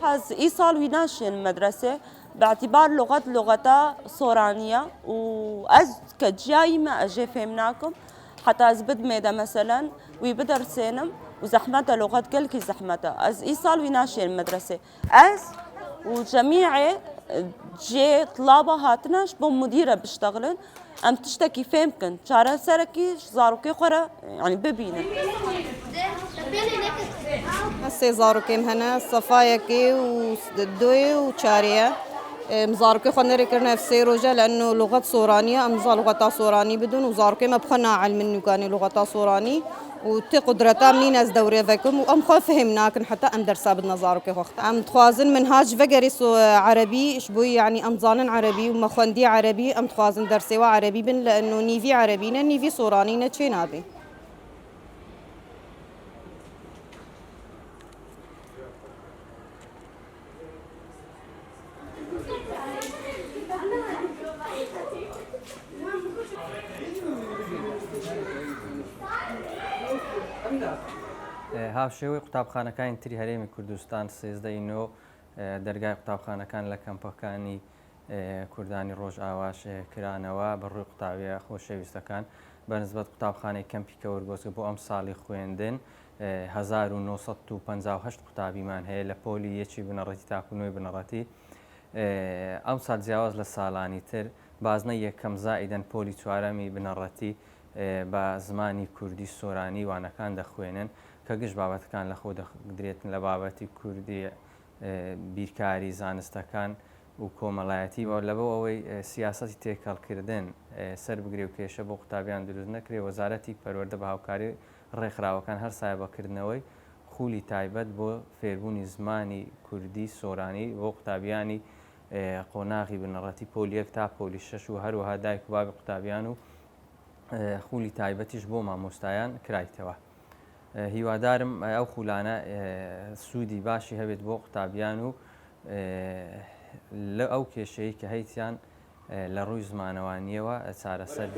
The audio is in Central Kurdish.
هز إيصال ويناش المدرسة باعتبار لغتها صورانية وأز كجاي ما أجي فهمناكم حتى أز بد ميدا مثلا ويبدر سينم وزحمتها لغات كلكي زحمتها أز إيصال ويناش المدرسة أز وجميع جي طلابة هاتناش بمديرة بشتغلن أم تشتكي فهمكن شارع سركي زاروكي قرا يعني ببينه هسه زاروكي مهنا صفايكي ودوي وشارية مزاروكي خلنا ركرنا في سيروجا لأنه لغة صورانية أمزا لغتها صوراني بدون وزاروكي ما بخنا علم إنه كان لغتها صوراني وتي قدرتها منين از دوري فيكم وأم خو فهمنا كن حتى أم درسا بدنا زاروكي وقت أم تخوازن منهاج فجري عربي شبوي يعني أم ظانن عربي وما خواندي عربي أم تخوازن درسي وعربي بن لأنه نيفي عربي نيفي صوراني نتشي نابي هاوشێوەی قوتابخانەکانی تری هەرێمی کوردستان سێزدەینەوە دەرگای قوتابخانەکان لە کەمپەکانی کوردانی ڕۆژ ئاواش کرانەوە بەڕووی قوتابیە خۆشەویستەکان بەنسبەت قوتابخانەی کەمپی کەوەرگۆزگە بۆ ئەم ساڵی خوێندن 1958 قوتابیمان هەیە لە پۆلی یەکی بنەڕەتی تاکوونەوەی بنەڕەتی ئەم ساڵ جیاواز لە ساڵانی تر بازنە یەکەم زائیدەن پۆلی چوارەمی بنەڕەتی بە زمانی کوردی سۆرانی وانەکان دەخوێنن کە گشت بابەتەکان لە خۆ دەدرێتن لە بابەتی کوردی بیرکاری زانستەکان و کۆمەڵایەتی بۆ لەبەر ئەوەی سیاسەتی تێکەڵکردن سەر بگرێ و کێشە بۆ قوتابیان دروست نەکرێ وەزارەتی پەروەردە بە هاوکاری ڕێکخراوەکان هەر سایە بەکردنەوەی خولی تایبەت بۆ فێربوونی زمانی کوردی سۆرانی بۆ قوتابیانی قۆناغی بنەڕەتی پۆلی 1 تا پۆلی 6 و هەروەها دایک و بابی قوتابیان و خولی تایبەتیش بۆ مامۆستایان کرایتەوە. هیوادارم ئەو خولانە سوودی باشی هەبێت بۆ قوتابیان و لە ئەو کێشەی کە هەیتیان لە ڕووی زمانەوانیەوە چارەسەر